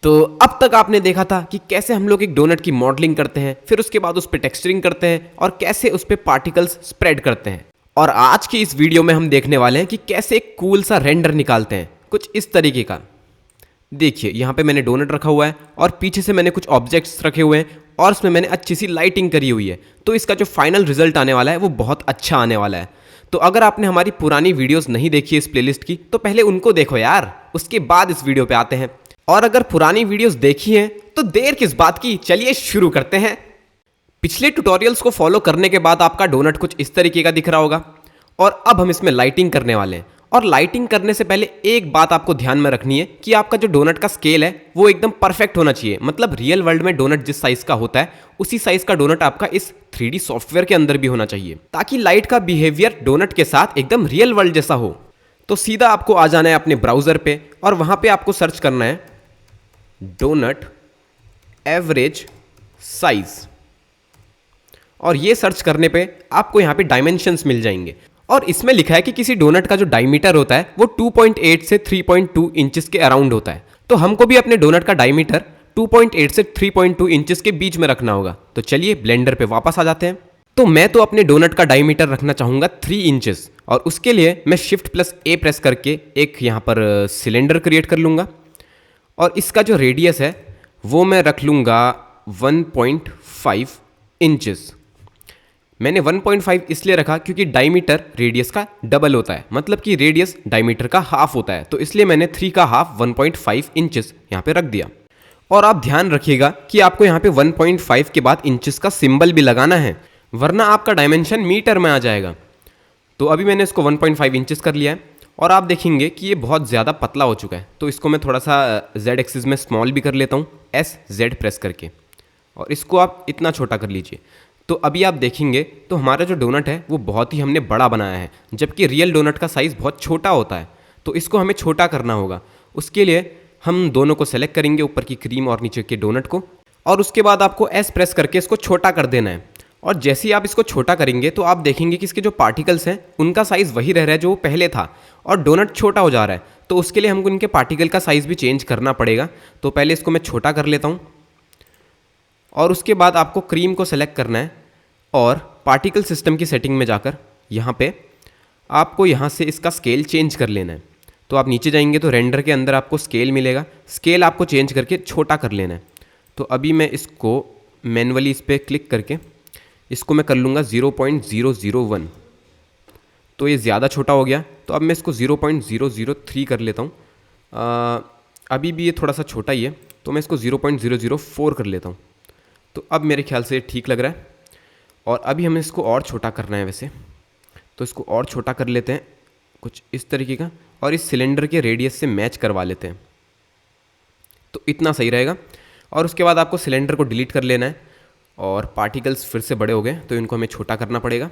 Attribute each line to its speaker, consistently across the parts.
Speaker 1: तो अब तक आपने देखा था कि कैसे हम लोग एक डोनट की मॉडलिंग करते हैं, फिर उसके बाद उस पर टेक्सचरिंग करते हैं और कैसे उस पर पार्टिकल्स स्प्रेड करते हैं। और आज की इस वीडियो में हम देखने वाले हैं कि कैसे एक कूल सा रेंडर निकालते हैं, कुछ इस तरीके का। देखिए यहाँ पे मैंने डोनट रखा हुआ है और पीछे से मैंने कुछ ऑब्जेक्ट्स रखे हुए हैं और उसमें मैंने अच्छी सी लाइटिंग करी हुई है। तो इसका जो फाइनल रिजल्ट आने वाला है वो बहुत अच्छा आने वाला है। तो अगर आपने हमारी पुरानी वीडियोस नहीं देखी इस प्लेलिस्ट की तो पहले उनको देखो यार, उसके बाद इस वीडियो पे आते हैं। और अगर पुरानी वीडियोस देखी हैं तो देर किस बात की, चलिए शुरू करते हैं। पिछले ट्यूटोरियल्स को फॉलो करने के बाद आपका डोनट कुछ इस तरीके का दिख रहा होगा और अब हम इसमें लाइटिंग करने वाले हैं। और लाइटिंग करने से पहले एक बात आपको ध्यान में रखनी है कि आपका जो डोनट का स्केल है वो एकदम परफेक्ट होना चाहिए। मतलब रियल वर्ल्ड में डोनट जिस साइज का होता है उसी साइज का डोनट आपका इस 3D सॉफ्टवेयर के अंदर भी होना चाहिए, ताकि लाइट का बिहेवियर डोनट के साथ एकदम रियल वर्ल्ड जैसा हो। तो सीधा आपको आ जाना है अपने ब्राउजर पे और वहां पे आपको सर्च करना है डोनट एवरेज साइज। और ये सर्च करने पे आपको यहाँ पे डायमेंशंस मिल जाएंगे और इसमें लिखा है कि किसी डोनट का जो डायमीटर होता है वो 2.8 से 3.2 इंचेस के अराउंड होता है। तो हमको भी अपने डोनट का डायमीटर 2.8 से 3.2 इंचेस के बीच में रखना होगा। तो चलिए ब्लेंडर पे वापस आ जाते हैं। तो मैं तो अपने डोनट का डायमीटर रखना चाहूँगा 3 इंचेस और उसके लिए मैं Shift+A प्रेस करके एक यहाँ पर सिलेंडर क्रिएट कर लूँगा और इसका जो रेडियस है वो मैं रख लूँगा 1.5 इंचेस। मैंने 1.5 इसलिए रखा क्योंकि डायमीटर रेडियस का डबल होता है, मतलब कि रेडियस डायमीटर का हाफ होता है। तो इसलिए मैंने 3 का हाफ 1.5 इंचेस यहाँ पे रख दिया। और आप ध्यान रखिएगा कि आपको यहाँ पे 1.5 के बाद इंचेस का सिंबल भी लगाना है, वरना आपका डायमेंशन मीटर में आ जाएगा। तो अभी मैंने इसको 1.5 इंचेस कर लिया है और आप देखेंगे कि ये बहुत ज़्यादा पतला हो चुका है। तो इसको मैं थोड़ा सा Z एक्सिस में स्मॉल भी कर लेता हूँ, SZ प्रेस करके, और इसको आप इतना छोटा कर लीजिए। तो अभी आप देखेंगे तो हमारा जो डोनट है वो बहुत ही हमने बड़ा बनाया है, जबकि रियल डोनट का साइज़ बहुत छोटा होता है। तो इसको हमें छोटा करना होगा। उसके लिए हम दोनों को सेलेक्ट करेंगे, ऊपर की क्रीम और नीचे के डोनट को, और उसके बाद आपको S प्रेस करके इसको छोटा कर देना है। और जैसे ही आप इसको छोटा करेंगे तो आप देखेंगे कि इसके जो पार्टिकल्स हैं उनका साइज़ वही रह रहा है जो वो पहले था और डोनट छोटा हो जा रहा है। तो उसके लिए हमको इनके पार्टिकल का साइज़ भी चेंज करना पड़ेगा। तो पहले इसको मैं छोटा कर लेता हूँ और उसके बाद आपको क्रीम को सेलेक्ट करना है और पार्टिकल सिस्टम की सेटिंग में जाकर यहाँ पे आपको यहाँ से इसका स्केल चेंज कर लेना है। तो आप नीचे जाएंगे तो रेंडर के अंदर आपको स्केल मिलेगा, स्केल आपको चेंज करके छोटा कर लेना है। तो अभी मैं इसको मैनुअली इस पर क्लिक करके इसको मैं कर लूँगा 0.001। तो ये ज़्यादा छोटा हो गया, तो अब मैं इसको 0.003 कर लेता हूँ। अभी भी ये थोड़ा सा छोटा ही है, तो मैं इसको 0.004 कर लेता हूँ। तो अब मेरे ख्याल से ठीक लग रहा है। और अभी हमें इसको और छोटा करना है वैसे, तो इसको और छोटा कर लेते हैं कुछ इस तरीके का और इस सिलेंडर के रेडियस से मैच करवा लेते हैं। तो इतना सही रहेगा। और उसके बाद आपको सिलेंडर को डिलीट कर लेना है और पार्टिकल्स फिर से बड़े हो गए तो इनको हमें छोटा करना पड़ेगा।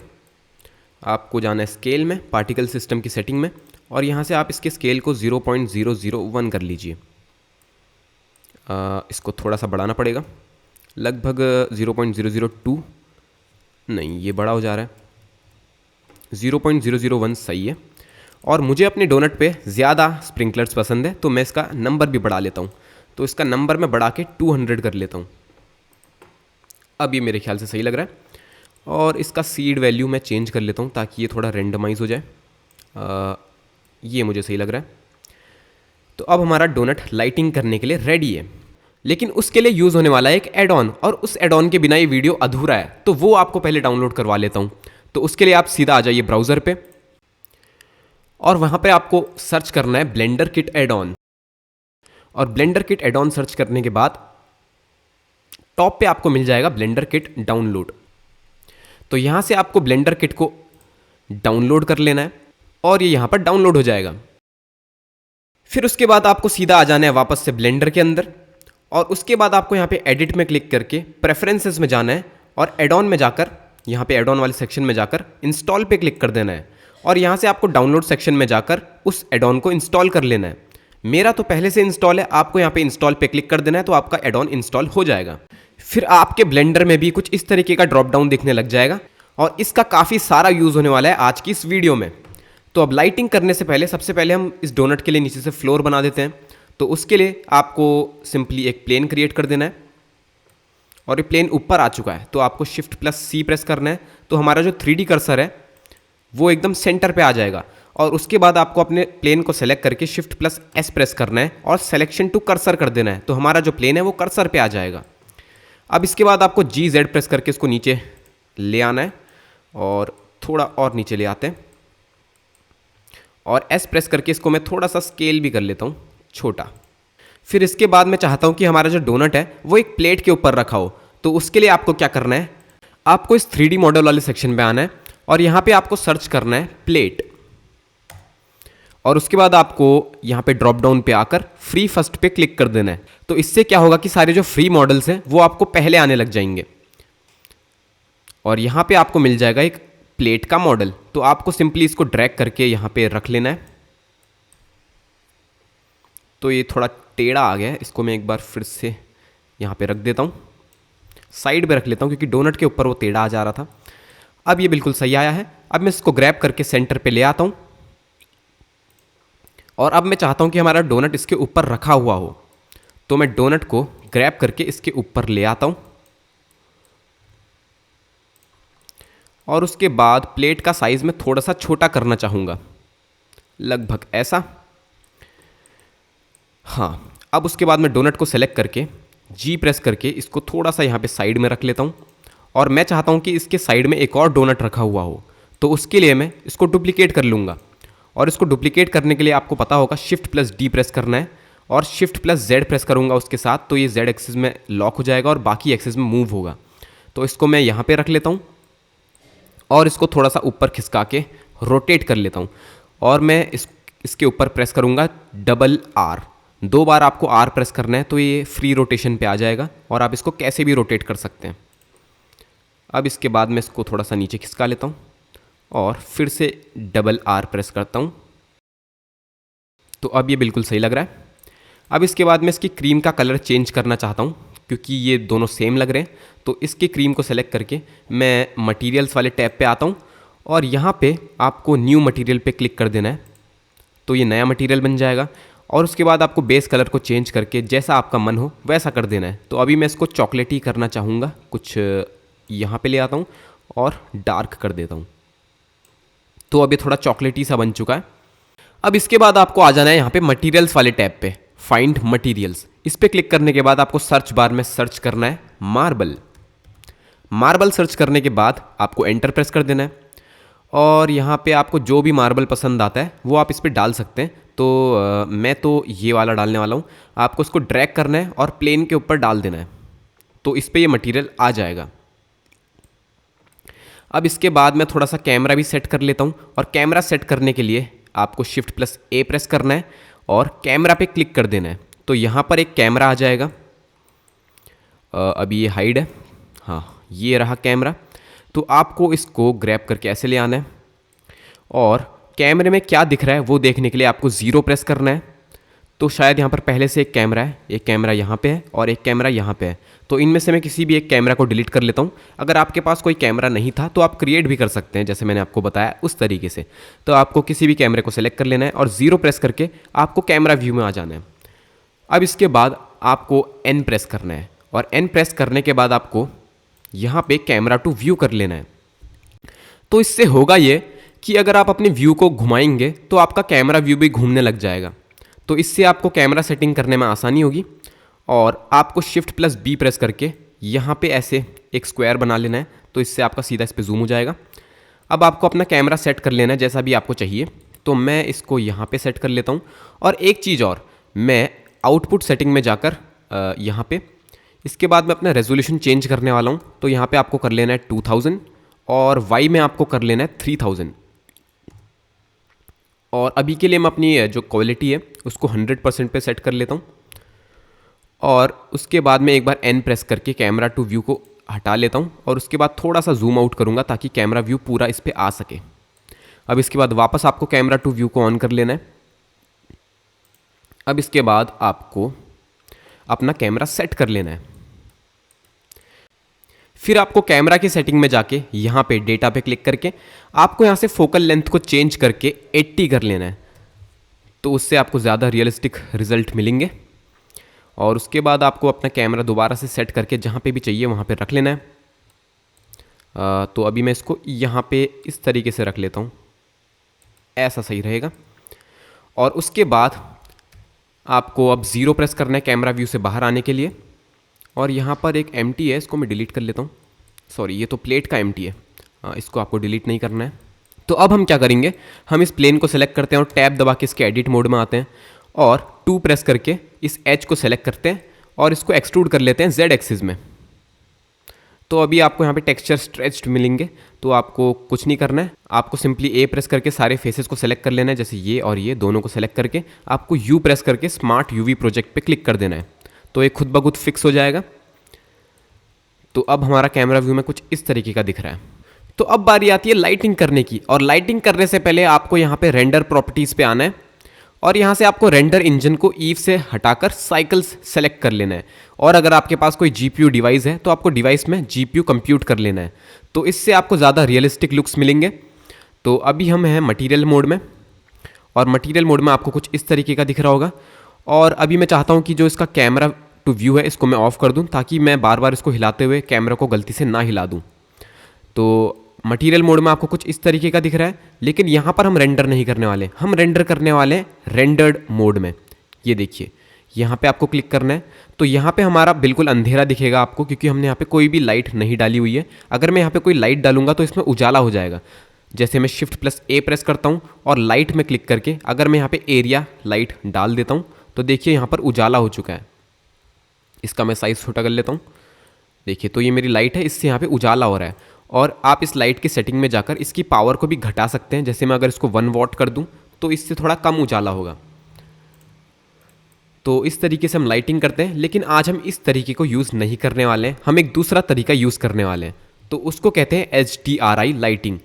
Speaker 1: आपको जाना है स्केल में, पार्टिकल सिस्टम की सेटिंग में, और यहाँ से आप इसके स्केल को 0.001 कर लीजिए। इसको थोड़ा सा बढ़ाना पड़ेगा, लगभग 0.002, नहीं ये बड़ा हो जा रहा है, 0.001 सही है। और मुझे अपने डोनट पे ज़्यादा स्प्रिंकलर्स पसंद है तो मैं इसका नंबर भी बढ़ा लेता हूँ। तो इसका नंबर मैं बढ़ा के 200 कर लेता हूँ। अब ये मेरे ख्याल से सही लग रहा है। और इसका सीड वैल्यू मैं चेंज कर लेता हूँ ताकि ये थोड़ा रेंडमाइज हो जाए। ये मुझे सही लग रहा है। तो अब हमारा डोनट लाइटिंग करने के लिए रेडी है, लेकिन उसके लिए यूज़ होने वाला है एक एड ऑन, और उस एड ऑन के बिना ये वीडियो अधूरा है। तो वो आपको पहले डाउनलोड करवा लेता हूँ। तो उसके लिए आप सीधा आ जाइए ब्राउज़र पे और वहाँ पे आपको सर्च करना है ब्लेंडर किट एड ऑन। और blender kit add on search करने के बाद टॉप पे आपको मिल जाएगा ब्लेंडर किट डाउनलोड। तो यहाँ से आपको ब्लेंडर किट को डाउनलोड कर लेना है और ये यहाँ पर डाउनलोड हो जाएगा। फिर उसके बाद आपको सीधा आ जाना है वापस से ब्लेंडर के अंदर और उसके बाद आपको यहाँ पे एडिट में क्लिक करके प्रेफरेंसेस में जाना है और एड ऑन में जाकर यहाँ पे एड ऑन वाले सेक्शन में जाकर इंस्टॉल पे क्लिक कर देना है और यहाँ से आपको डाउनलोड सेक्शन में जाकर उस एड ऑन को इंस्टॉल कर लेना है। मेरा तो पहले से इंस्टॉल है, आपको यहाँ पे इंस्टॉल पे क्लिक कर देना है तो आपका एड ऑन इंस्टॉल हो जाएगा। फिर आपके ब्लेंडर में भी कुछ इस तरीके का ड्रॉप डाउन दिखने लग जाएगा और इसका काफ़ी सारा यूज़ होने वाला है आज की इस वीडियो में। तो अब लाइटिंग करने से पहले सबसे पहले हम इस डोनट के लिए नीचे से फ्लोर बना देते हैं। तो उसके लिए आपको सिंपली एक प्लेन क्रिएट कर देना है और ये प्लेन ऊपर आ चुका है, तो आपको Shift+C प्रेस करना है, तो हमारा जो 3D कर्सर है वो एकदम सेंटर पे आ जाएगा। और उसके बाद आपको अपने प्लेन को सेलेक्ट करके Shift+S प्रेस करना है और सिलेक्शन टू कर्सर कर देना है, तो हमारा जो प्लेन है वो कर्सर पे आ जाएगा। अब इसके बाद आपको GZ प्रेस करके इसको नीचे ले आना है और थोड़ा और नीचे ले आते हैं और S प्रेस करके इसको मैं थोड़ा सा स्केल भी कर लेता हूँ छोटा। फिर इसके बाद मैं चाहता हूँ कि हमारा जो डोनट है वो एक प्लेट के ऊपर रखा हो, तो उसके लिए आपको क्या करना है, आपको इस 3D मॉडल वाले सेक्शन पे आना है और यहाँ पे आपको सर्च करना है प्लेट, और उसके बाद आपको यहाँ पे ड्रॉप डाउन पे आकर फ्री फर्स्ट पे क्लिक कर देना है। तो इससे क्या होगा कि सारे जो फ्री मॉडल्स हैं वो आपको पहले आने लग जाएंगे और यहाँ पे आपको मिल जाएगा एक प्लेट का मॉडल। तो आपको सिंपली इसको ड्रैग करके यहाँ पे रख लेना है। तो ये थोड़ा टेढ़ा आ गया है, इसको मैं एक बार फिर से यहाँ पे रख देता हूँ, साइड पे रख लेता हूँ क्योंकि डोनट के ऊपर वो टेढ़ा आ जा रहा था। अब ये बिल्कुल सही आया है। अब मैं इसको ग्रैब करके सेंटर पे ले आता हूँ और अब मैं चाहता हूँ कि हमारा डोनट इसके ऊपर रखा हुआ हो, तो मैं डोनट को ग्रैब करके इसके ऊपर ले आता हूँ और उसके बाद प्लेट का साइज़ मैं थोड़ा सा छोटा करना चाहूँगा, लगभग ऐसा। हाँ, अब उसके बाद मैं डोनट को सेलेक्ट करके G प्रेस करके इसको थोड़ा सा यहाँ पे साइड में रख लेता हूँ और मैं चाहता हूँ कि इसके साइड में एक और डोनट रखा हुआ हो, तो उसके लिए मैं इसको डुप्लीकेट कर लूँगा। और इसको डुप्लीकेट करने के लिए आपको पता होगा Shift+D प्रेस करना है और Shift+Z प्रेस करूँगा उसके साथ, तो ये Z एक्सिस में लॉक हो जाएगा और बाकी एक्सिस में मूव होगा। तो इसको मैं यहाँ पे रख लेता हूँ और इसको थोड़ा सा ऊपर खिसका के रोटेट कर लेता हूँ और मैं इसके ऊपर प्रेस करूँगा R। 2 बार आपको R प्रेस करना है, तो ये फ्री रोटेशन पे आ जाएगा और आप इसको कैसे भी रोटेट कर सकते हैं। अब इसके बाद मैं इसको थोड़ा सा नीचे खिसका लेता हूँ और फिर से R प्रेस करता हूँ, तो अब ये बिल्कुल सही लग रहा है। अब इसके बाद मैं इसकी क्रीम का कलर चेंज करना चाहता हूँ क्योंकि ये दोनों सेम लग रहे हैं, तो इसकी क्रीम को सेलेक्ट करके मैं मटेरियल्स वाले टैब पे आता हूँ और यहाँ पे आपको न्यू मटेरियल पे क्लिक कर देना है, तो ये नया मटेरियल बन जाएगा। और उसके बाद आपको बेस कलर को चेंज करके जैसा आपका मन हो वैसा कर देना है। तो अभी मैं इसको चॉकलेटी करना चाहूँगा, कुछ यहाँ पे ले आता हूँ और डार्क कर देता हूँ, तो अभी थोड़ा चॉकलेटी सा बन चुका है। अब इसके बाद आपको आ जाना है यहाँ पे मटेरियल्स वाले टैब पे, फाइंड मटेरियल्स। इस पे क्लिक करने के बाद आपको सर्च बार में सर्च करना है मार्बल। मार्बल सर्च करने के बाद आपको एंटर प्रेस कर देना है और यहाँ पे आपको जो भी मार्बल पसंद आता है वो आप इस पर डाल सकते हैं। तो मैं तो ये वाला डालने वाला हूँ। आपको इसको ड्रैग करना है और प्लेन के ऊपर डाल देना है, तो इस पर ये मटेरियल आ जाएगा। अब इसके बाद मैं थोड़ा सा कैमरा भी सेट कर लेता हूँ और कैमरा सेट करने के लिए आपको Shift+A प्रेस करना है और कैमरा पे क्लिक कर देना है, तो यहाँ पर एक कैमरा आ जाएगा। अभी ये हाइड है, हाँ ये रहा कैमरा। तो आपको इसको ग्रैब करके ऐसे ले आना है और कैमरे में क्या दिख रहा है वो देखने के लिए आपको 0 प्रेस करना है। तो शायद यहाँ पर पहले से एक कैमरा है, एक कैमरा यहाँ पे है और एक कैमरा यहाँ पे है, तो इनमें से मैं किसी भी एक कैमरा को डिलीट कर लेता हूँ। अगर आपके पास कोई कैमरा नहीं था तो आप क्रिएट भी कर सकते हैं, जैसे मैंने आपको बताया उस तरीके से। तो आपको किसी भी कैमरे को सेलेक्ट कर लेना है और 0 प्रेस करके आपको कैमरा व्यू में आ जाना है। अब इसके बाद आपको N प्रेस करना है और N प्रेस करने के बाद आपको यहाँ पे कैमरा टू व्यू कर लेना है। तो इससे होगा ये कि अगर आप अपने व्यू को घुमाएंगे तो आपका कैमरा व्यू भी घूमने लग जाएगा, तो इससे आपको कैमरा सेटिंग करने में आसानी होगी। और आपको Shift+B प्रेस करके यहाँ पे ऐसे एक स्क्वायर बना लेना है, तो इससे आपका सीधा इस पर जूम हो जाएगा। अब आपको अपना कैमरा सेट कर लेना है जैसा भी आपको चाहिए, तो मैं इसको यहाँ पे सेट कर लेता हूँ। और एक चीज़ और, मैं आउटपुट सेटिंग में जाकर यहाँ पे इसके बाद मैं अपना रेजोल्यूशन चेंज करने वाला हूँ, तो यहाँ पे आपको कर लेना है 2000 और वाई में आपको कर लेना है 3000। और अभी के लिए मैं अपनी जो क्वालिटी है उसको 100% पे सेट कर लेता हूँ और उसके बाद में एक बार N प्रेस करके कैमरा टू व्यू को हटा लेता हूँ और उसके बाद थोड़ा सा जूम आउट करूँगा ताकि कैमरा व्यू पूरा इस पर आ सके। अब इसके बाद वापस आपको कैमरा टू व्यू को ऑन कर लेना है। अब इसके बाद आपको अपना कैमरा सेट कर लेना है। फिर आपको कैमरा की सेटिंग में जाके यहाँ पे डेटा पे क्लिक करके आपको यहाँ से फोकल लेंथ को चेंज करके 80 कर लेना है। तो उससे आपको ज़्यादा रियलिस्टिक रिजल्ट मिलेंगे। और उसके बाद आपको अपना कैमरा दोबारा से सेट करके जहाँ पे भी चाहिए वहाँ पे रख लेना है। तो अभी मैं इसको यहाँ पे इस तरीके से रख लेता हूँ, ऐसा सही रहेगा। और उसके बाद आपको अब 0 प्रेस करना है कैमरा व्यू से बाहर आने के लिए। और यहाँ पर एक एम्प्टी है, इसको मैं डिलीट कर लेता हूँ। सॉरी, ये तो प्लेट का एम्प्टी है, इसको आपको डिलीट नहीं करना है। तो अब हम क्या करेंगे, हम इस प्लेन को सेलेक्ट करते हैं और टैब दबा के इसके एडिट मोड में आते हैं और 2 प्रेस करके इस एज को सेलेक्ट करते हैं और इसको एक्सट्रूड कर लेते हैं Z एक्सिस में। तो अभी आपको यहाँ पे टेक्सचर स्ट्रेच्ड मिलेंगे। तो आपको कुछ नहीं करना है, आपको सिंपली A प्रेस करके सारे फेसेस को सेलेक्ट कर लेना है, जैसे ये और ये दोनों को सेलेक्ट करके आपको U प्रेस करके स्मार्ट UV प्रोजेक्ट पे क्लिक कर देना है। तो ये खुद ब खुद फिक्स हो जाएगा। तो अब हमारा कैमरा व्यू में कुछ इस तरीके का दिख रहा है। तो अब बारी आती है लाइटिंग करने की, और लाइटिंग करने से पहले आपको यहाँ पे रेंडर प्रॉपर्टीज़ पे आना है और यहाँ से आपको रेंडर इंजन को ईव से हटाकर साइकिल्स सेलेक्ट कर लेना है। और अगर आपके पास कोई GPU डिवाइस है तो आपको डिवाइस में GPU कंप्यूट कर लेना है, तो इससे आपको ज़्यादा रियलिस्टिक लुक्स मिलेंगे। तो अभी हम हैं मटीरियल मोड में, और मटीरियल मोड में आपको कुछ इस तरीके का दिख रहा होगा। और अभी मैं चाहता हूँ कि जो इसका कैमरा टू व्यू है इसको मैं ऑफ कर दूँ, ताकि मैं बार बार इसको हिलाते हुए कैमरा को गलती से ना हिला दूँ। तो मटीरियल मोड में आपको कुछ इस तरीके का दिख रहा है, लेकिन यहाँ पर हम रेंडर नहीं करने वाले, हम रेंडर करने वाले हैं रेंडर्ड मोड में। ये देखिए, यहाँ पे आपको क्लिक करना है। तो यहाँ पे हमारा बिल्कुल अंधेरा दिखेगा आपको, क्योंकि हमने यहाँ पे कोई भी लाइट नहीं डाली हुई है। अगर मैं यहाँ पे कोई लाइट डालूंगा तो इसमें उजाला हो जाएगा। जैसे मैं Shift+A प्रेस करता हूँ और लाइट में क्लिक करके अगर मैं यहाँ पे एरिया लाइट डाल देता हूँ तो देखिए यहाँ पर उजाला हो चुका है। इसका मैं साइज़ छोटा कर लेता हूँ। देखिए, तो ये मेरी लाइट है, इससे यहाँ पे उजाला हो रहा है। और आप इस लाइट की सेटिंग में जाकर इसकी पावर को भी घटा सकते हैं। जैसे मैं अगर इसको 1 वॉट कर दूं तो इससे थोड़ा कम उजाला होगा। तो इस तरीके से हम लाइटिंग करते हैं, लेकिन आज हम इस तरीके को यूज़ नहीं करने वाले हैं, हम एक दूसरा तरीका यूज़ करने वाले हैं। तो उसको कहते हैं HDRI लाइटिंग।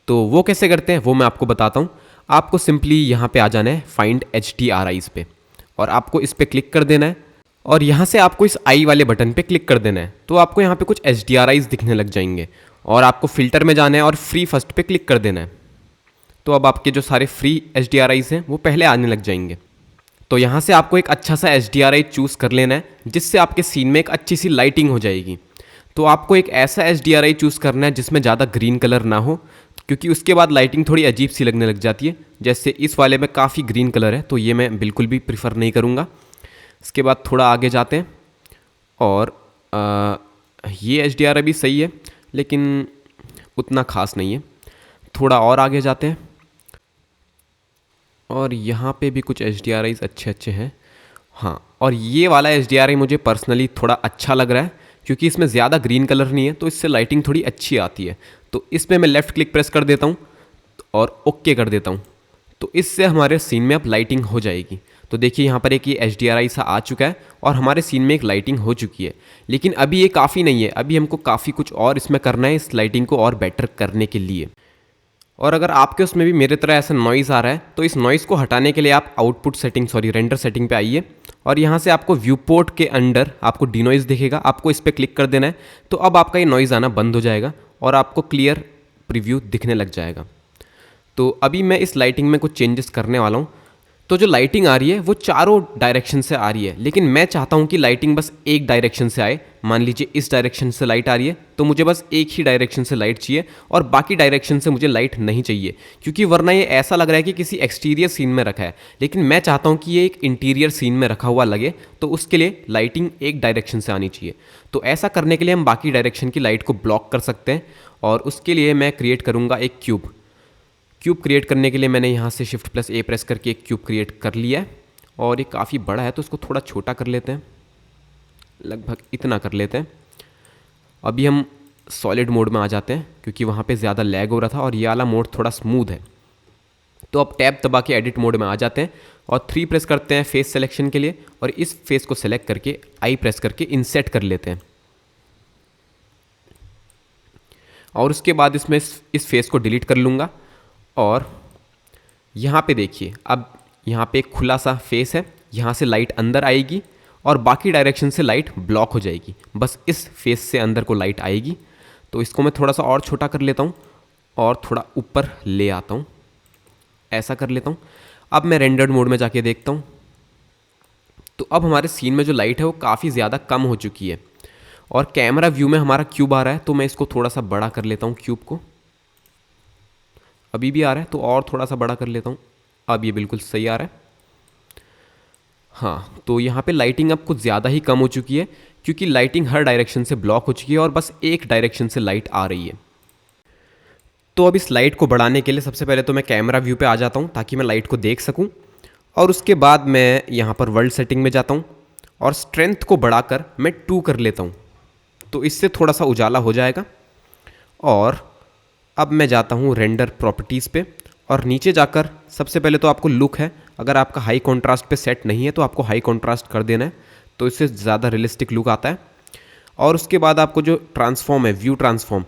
Speaker 1: तो वो कैसे करते हैं वो मैं आपको बताता हूँ। आपको सिंपली यहाँ पे आ जाना है फाइंड HDRIs पे, और आपको इस पर क्लिक कर देना है और यहाँ से आपको इस आई वाले बटन पे क्लिक कर देना है। तो आपको यहाँ पे कुछ HDRIs दिखने लग जाएंगे और आपको फिल्टर में जाना है और फ्री फर्स्ट पे क्लिक कर देना है। तो अब आपके जो सारे फ्री HDRIs हैं वो पहले आने लग जाएंगे। तो यहाँ से आपको एक अच्छा सा HDRI चूज़ कर लेना है, जिससे आपके सीन में एक अच्छी सी लाइटिंग हो जाएगी। तो आपको एक ऐसा HDRI चूज़ करना है जिसमें ज़्यादा ग्रीन कलर ना हो, क्योंकि उसके बाद लाइटिंग थोड़ी अजीब सी लगने लग जाती है। जैसे इस वाले में काफ़ी ग्रीन कलर है, तो ये मैं बिल्कुल भी प्रीफर नहीं करूँगा। इसके बाद थोड़ा आगे जाते हैं और ये HDRI भी सही है, लेकिन उतना ख़ास नहीं है। थोड़ा और आगे जाते हैं और यहाँ पे भी कुछ HDRIs अच्छे हैं। हाँ, और ये वाला HDRI मुझे पर्सनली थोड़ा अच्छा लग रहा है, क्योंकि इसमें ज़्यादा ग्रीन कलर नहीं है, तो इससे लाइटिंग थोड़ी अच्छी आती है। तो इस पर मैं लेफ़्ट क्लिक प्रेस कर देता हूँ और ओके कर देता हूँ। तो इससे हमारे सीन में अब लाइटिंग हो जाएगी। तो देखिए यहाँ पर एक ये HDRI सा आ चुका है और हमारे सीन में एक लाइटिंग हो चुकी है। लेकिन अभी ये काफ़ी नहीं है, अभी हमको काफ़ी कुछ और इसमें करना है इस लाइटिंग को और बेटर करने के लिए। और अगर आपके उसमें भी मेरे तरह ऐसा नॉइज़ आ रहा है, तो इस नॉइज़ को हटाने के लिए आप रेंडर सेटिंग पे आइए और यहाँ से आपको व्यू पोर्ट के अंडर आपको डिनॉइज़ दिखेगा, आपको इस पर क्लिक कर देना है। तो अब आपका ये नॉइज़ आना बंद हो जाएगा और आपको क्लियर प्रीव्यू दिखने लग जाएगा। तो अभी मैं इस लाइटिंग में कुछ चेंजेस करने वाला हूँ। तो जो लाइटिंग आ रही है वो चारों डायरेक्शन से आ रही है, लेकिन मैं चाहता हूँ कि लाइटिंग बस एक डायरेक्शन से आए। मान लीजिए इस डायरेक्शन से लाइट आ रही है, तो मुझे बस एक ही डायरेक्शन से लाइट चाहिए और बाकी डायरेक्शन से मुझे लाइट नहीं चाहिए, क्योंकि वरना ये ऐसा लग रहा है कि किसी एक्सटीरियर सीन में रखा है। लेकिन मैं चाहता हूँ कि ये एक इंटीरियर सीन में रखा हुआ लगे, तो उसके लिए लाइटिंग एक डायरेक्शन से आनी चाहिए। तो ऐसा करने के लिए हम बाकी डायरेक्शन की लाइट को ब्लॉक कर सकते हैं, और उसके लिए मैं क्रिएट करूँगा एक क्यूब क्रिएट करने के लिए मैंने यहाँ से Shift+A प्रेस करके एक क्यूब क्रिएट कर लिया है। और ये काफ़ी बड़ा है तो इसको थोड़ा छोटा कर लेते हैं, लगभग इतना कर लेते हैं। अभी हम सॉलिड मोड में आ जाते हैं, क्योंकि वहाँ पे ज़्यादा लैग हो रहा था और ये वाला मोड थोड़ा स्मूथ है। तो अब टैब दबा के एडिट मोड में आ जाते हैं और 3 प्रेस करते हैं फेस सिलेक्शन के लिए, और इस फेस को सेलेक्ट करके आई प्रेस करके इनसेट कर लेते हैं। और उसके बाद इसमें इस फेस को डिलीट कर लूँगा। और यहाँ पे देखिए, अब यहाँ पे एक खुला सा फेस है, यहाँ से लाइट अंदर आएगी और बाकी डायरेक्शन से लाइट ब्लॉक हो जाएगी। बस इस फेस से अंदर को लाइट आएगी। तो इसको मैं थोड़ा सा और छोटा कर लेता हूँ और थोड़ा ऊपर ले आता हूँ, ऐसा कर लेता हूँ। अब मैं रेंडर्ड मोड में जाके देखता हूँ, तो अब हमारे सीन में जो लाइट है वो काफ़ी ज़्यादा कम हो चुकी है और कैमरा व्यू में हमारा क्यूब आ रहा है। तो मैं इसको थोड़ा सा बड़ा कर लेता हूँ क्यूब को। अभी भी आ रहा है तो और थोड़ा सा बड़ा कर लेता हूँ। अब ये बिल्कुल सही आ रहा है। हाँ, तो यहाँ पे लाइटिंग अब कुछ ज़्यादा ही कम हो चुकी है क्योंकि लाइटिंग हर डायरेक्शन से ब्लॉक हो चुकी है और बस एक डायरेक्शन से लाइट आ रही है। तो अब इस लाइट को बढ़ाने के लिए सबसे पहले तो मैं कैमरा व्यू पे आ जाता हूँ ताकि मैं लाइट को देख सकूँ, और उसके बाद मैं यहाँ पर वर्ल्ड सेटिंग में जाता हूँ और स्ट्रेंथ को बढ़ाकर मैं 2 कर लेता हूँ, तो इससे थोड़ा सा उजाला हो जाएगा। और अब मैं जाता हूँ रेंडर प्रॉपर्टीज़ पे और नीचे जाकर सबसे पहले तो आपको लुक है, अगर आपका हाई कॉन्ट्रास्ट पे सेट नहीं है तो आपको हाई कॉन्ट्रास्ट कर देना है, तो इससे ज़्यादा रियलिस्टिक लुक आता है। और उसके बाद आपको जो ट्रांसफॉर्म है, व्यू ट्रांसफॉर्म,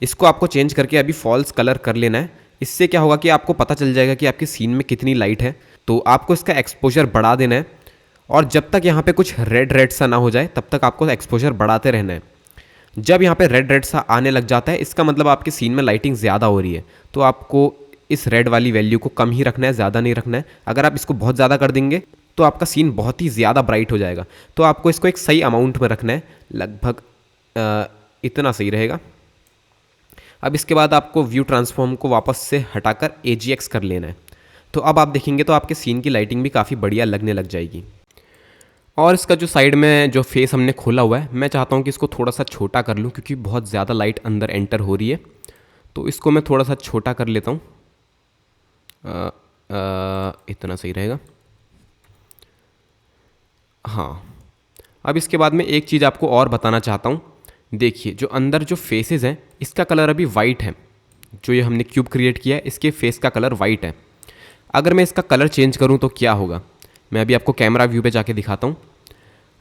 Speaker 1: इसको आपको चेंज करके अभी फॉल्स कलर कर लेना है। इससे क्या होगा कि आपको पता चल जाएगा कि आपके सीन में कितनी लाइट है। तो आपको इसका एक्सपोजर बढ़ा देना है और जब तक यहाँ पे कुछ रेड रेड सा ना हो जाए तब तक आपको एक्सपोजर बढ़ाते रहना है। जब यहाँ पे रेड रेड सा आने लग जाता है इसका मतलब आपके सीन में लाइटिंग ज़्यादा हो रही है, तो आपको इस रेड वाली वैल्यू को कम ही रखना है, ज़्यादा नहीं रखना है। अगर आप इसको बहुत ज़्यादा कर देंगे तो आपका सीन बहुत ही ज़्यादा ब्राइट हो जाएगा। तो आपको इसको एक सही अमाउंट में रखना है, लगभग इतना सही रहेगा। अब इसके बाद आपको व्यू ट्रांसफॉर्म को वापस से हटाकर AGX कर लेना है। तो अब आप देखेंगे तो आपके सीन की लाइटिंग भी काफ़ी बढ़िया लगने लग जाएगी। और इसका जो साइड में जो फेस हमने खोला हुआ है, मैं चाहता हूँ कि इसको थोड़ा सा छोटा कर लूँ क्योंकि बहुत ज़्यादा लाइट अंदर एंटर हो रही है, तो इसको मैं थोड़ा सा छोटा कर लेता हूँ। इतना सही रहेगा। हाँ, अब इसके बाद में एक चीज़ आपको और बताना चाहता हूँ। देखिए, जो अंदर जो फेसेस हैं इसका कलर अभी वाइट है। जो ये हमने क्यूब क्रिएट किया है इसके फेस का कलर वाइट है। अगर मैं इसका कलर चेंज करूँ तो क्या होगा, मैं अभी आपको कैमरा व्यू पे जाके दिखाता हूँ।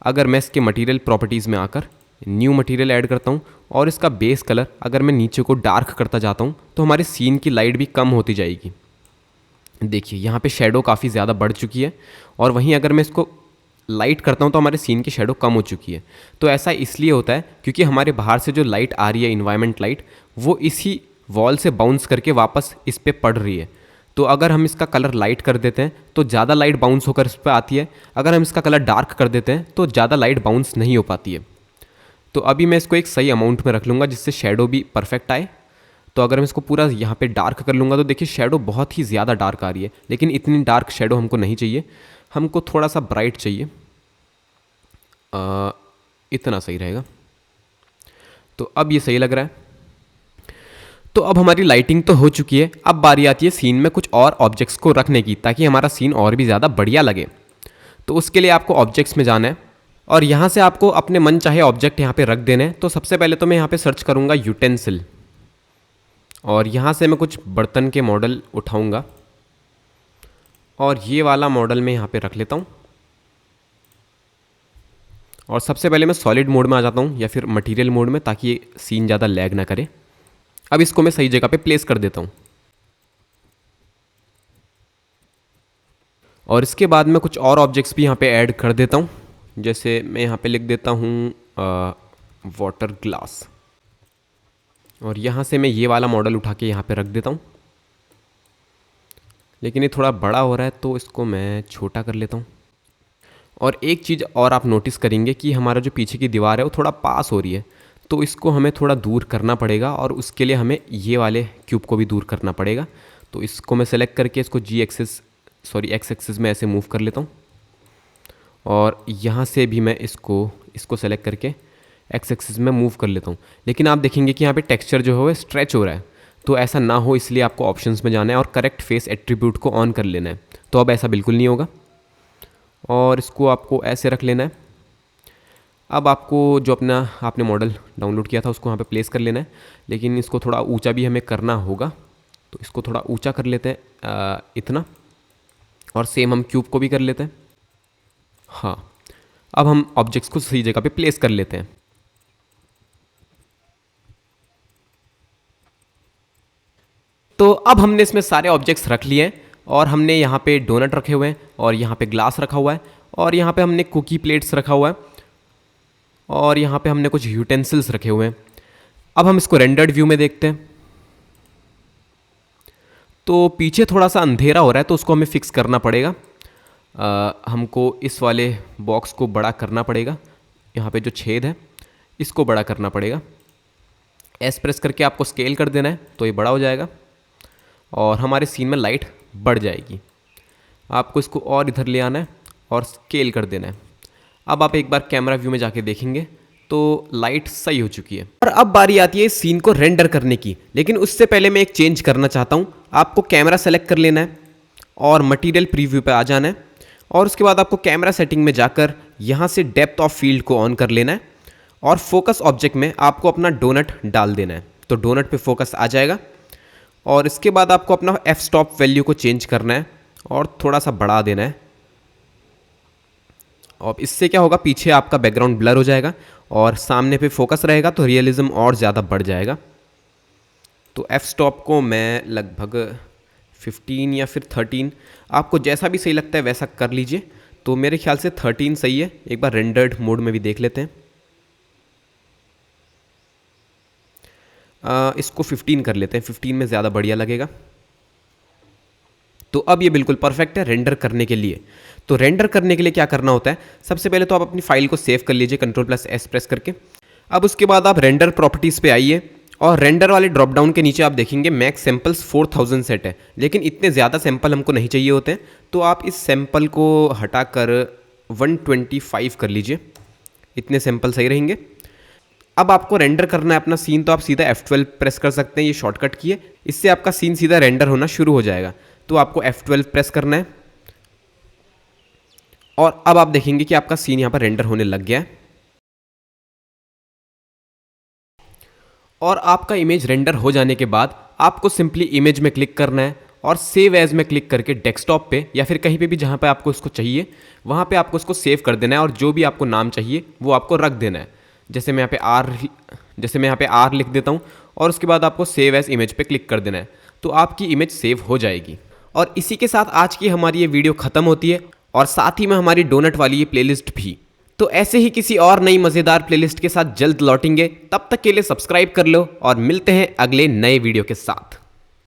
Speaker 1: अगर मैं इसके मटेरियल प्रॉपर्टीज़ में आकर न्यू मटेरियल ऐड करता हूँ और इसका बेस कलर अगर मैं नीचे को डार्क करता जाता हूँ तो हमारे सीन की लाइट भी कम होती जाएगी। देखिए, यहाँ पे शेडो काफ़ी ज़्यादा बढ़ चुकी है और वहीं अगर मैं इसको लाइट करता हूँ तो हमारे सीन की शेडो कम हो चुकी है। तो ऐसा इसलिए होता है क्योंकि हमारे बाहर से जो लाइट आ रही है, इन्वायरमेंट लाइट, वो इसी वॉल से बाउंस करके वापस इस पर पड़ रही है। तो अगर हम इसका कलर लाइट कर देते हैं तो ज़्यादा लाइट बाउंस होकर इस पर आती है। अगर हम इसका कलर डार्क कर देते हैं तो ज़्यादा लाइट बाउंस नहीं हो पाती है। तो अभी मैं इसको एक सही अमाउंट में रख लूँगा जिससे शेडो भी परफेक्ट आए। तो अगर मैं इसको पूरा यहाँ पे डार्क कर लूँगा तो देखिए शेडो बहुत ही ज़्यादा डार्क आ रही है, लेकिन इतनी डार्क शेडो हमको नहीं चाहिए, हमको थोड़ा सा ब्राइट चाहिए। इतना सही रहेगा। तो अब ये सही लग रहा है। तो अब हमारी लाइटिंग तो हो चुकी है, अब बारी आती है सीन में कुछ और ऑब्जेक्ट्स को रखने की ताकि हमारा सीन और भी ज़्यादा बढ़िया लगे। तो उसके लिए आपको ऑब्जेक्ट्स में जाना है और यहाँ से आपको अपने मन चाहे ऑब्जेक्ट यहाँ पे रख देने हैं। तो सबसे पहले तो मैं यहाँ पे सर्च करूँगा यूटेंसिल और यहाँ से मैं कुछ बर्तन के मॉडल उठाऊँगा और ये वाला मॉडल मैं यहाँ पे रख लेता हूँ। और सबसे पहले मैं सॉलिड मोड में आ जाता हूँ या फिर मटेरियल मोड में ताकि ये सीन ज़्यादा लैग ना करे। अब इसको मैं सही जगह पे प्लेस कर देता हूँ और इसके बाद मैं कुछ और ऑब्जेक्ट्स भी यहाँ पे ऐड कर देता हूँ। जैसे मैं यहाँ पे लिख देता हूँ वाटर ग्लास और यहाँ से मैं ये वाला मॉडल उठा के यहाँ पे रख देता हूँ, लेकिन ये थोड़ा बड़ा हो रहा है तो इसको मैं छोटा कर लेता हूँ। और एक चीज़ और आप नोटिस करेंगे कि हमारा जो पीछे की दीवार है वो थोड़ा पास हो रही है, तो इसको हमें थोड़ा दूर करना पड़ेगा और उसके लिए हमें ये वाले क्यूब को भी दूर करना पड़ेगा। तो इसको मैं सेलेक्ट करके इसको एक्स एक्सिस में ऐसे मूव कर लेता हूँ और यहाँ से भी मैं इसको सेलेक्ट करके एक्स एक्सिस में मूव कर लेता हूँ। लेकिन आप देखेंगे कि यहाँ पे टेक्सचर जो है वो स्ट्रेच हो रहा है, तो ऐसा ना हो इसलिए आपको ऑप्शंस में जाना है और करेक्ट फेस एट्रीब्यूट को ऑन कर लेना है। तो अब ऐसा बिल्कुल नहीं होगा और इसको आपको ऐसे रख लेना है। अब आपको जो अपना आपने मॉडल डाउनलोड किया था उसको यहाँ पे प्लेस कर लेना है, लेकिन इसको थोड़ा ऊंचा भी हमें करना होगा, तो इसको थोड़ा ऊंचा कर लेते हैं इतना। और सेम हम क्यूब को भी कर लेते हैं। हाँ, अब हम ऑब्जेक्ट्स को सही जगह पे प्लेस कर लेते हैं। तो अब हमने इसमें सारे ऑब्जेक्ट्स रख लिए हैं और हमने यहाँ पे डोनट रखे हुए हैं और यहाँ पे ग्लास रखा हुआ है और यहाँ पे हमने कुकी प्लेट्स रखा हुआ है और यहाँ पे हमने कुछ यूटेंसिल्स रखे हुए हैं। अब हम इसको रेंडर्ड व्यू में देखते हैं। तो पीछे थोड़ा सा अंधेरा हो रहा है तो उसको हमें फिक्स करना पड़ेगा। हमको इस वाले बॉक्स को बड़ा करना पड़ेगा, यहाँ पे जो छेद है इसको बड़ा करना पड़ेगा। एस प्रेस करके आपको स्केल कर देना है तो ये बड़ा हो जाएगा और हमारे सीन में लाइट बढ़ जाएगी। आपको इसको और इधर ले आना है और स्केल कर देना है। अब आप एक बार कैमरा व्यू में जाके देखेंगे तो लाइट सही हो चुकी है। और अब बारी आती है इस सीन को रेंडर करने की, लेकिन उससे पहले मैं एक चेंज करना चाहता हूँ। आपको कैमरा सेलेक्ट कर लेना है और मटेरियल प्रीव्यू पे आ जाना है और उसके बाद आपको कैमरा सेटिंग में जाकर यहाँ से डेप्थ ऑफ फील्ड को ऑन कर लेना है और फोकस ऑब्जेक्ट में आपको अपना डोनट डाल देना है, तो डोनट पे फोकस आ जाएगा। और इसके बाद आपको अपना एफ स्टॉप वैल्यू को चेंज करना है और थोड़ा सा बढ़ा देना है। और इससे क्या होगा, पीछे आपका बैकग्राउंड ब्लर हो जाएगा और सामने पे फोकस रहेगा तो रियलिज्म और ज़्यादा बढ़ जाएगा। तो एफ स्टॉप को मैं लगभग 15 या फिर 13, आपको जैसा भी सही लगता है वैसा कर लीजिए। तो मेरे ख्याल से 13 सही है। एक बार रेंडर्ड मोड में भी देख लेते हैं। इसको 15 कर लेते हैं, 15 में ज़्यादा बढ़िया लगेगा। तो अब ये बिल्कुल परफेक्ट है रेंडर करने के लिए। तो रेंडर करने के लिए क्या करना होता है, सबसे पहले तो आप अपनी फाइल को सेव कर लीजिए Ctrl+S प्रेस करके। अब उसके बाद आप रेंडर प्रॉपर्टीज़ पे आइए और रेंडर वाले ड्रॉप डाउन के नीचे आप देखेंगे मैक्स सैंपल्स 4000 सेट है, लेकिन इतने ज़्यादा सैंपल हमको नहीं चाहिए होते हैं। तो आप इस सैंपल को हटाकर 125 कर लीजिए, इतने सैंपल सही रहेंगे। अब आपको रेंडर करना है अपना सीन, तो आप सीधा F12 प्रेस कर सकते हैं, ये शॉर्टकट की है। इससे आपका सीन सीधा रेंडर होना शुरू हो जाएगा। तो आपको F12 प्रेस करना है और अब आप देखेंगे कि आपका सीन यहाँ पर रेंडर होने लग गया है और आपका इमेज रेंडर हो जाने के बाद आपको सिंपली इमेज में क्लिक करना है और सेव एज में क्लिक करके डेस्कटॉप पे या फिर कहीं पे भी जहाँ पे आपको इसको चाहिए वहाँ पे आपको इसको सेव कर देना है और जो भी आपको नाम चाहिए वो आपको रख देना है। जैसे मैं यहाँ पे R लिख देता हूँ और उसके बाद आपको सेव एज इमेज पे क्लिक कर देना है, तो आपकी इमेज सेव हो जाएगी। और इसी के साथ आज की हमारी ये वीडियो ख़त्म होती है और साथ ही में हमारी डोनट वाली ये प्लेलिस्ट भी। तो ऐसे ही किसी और नई मज़ेदार प्लेलिस्ट के साथ जल्द लौटेंगे, तब तक के लिए सब्सक्राइब कर लो और मिलते हैं अगले नए वीडियो के साथ।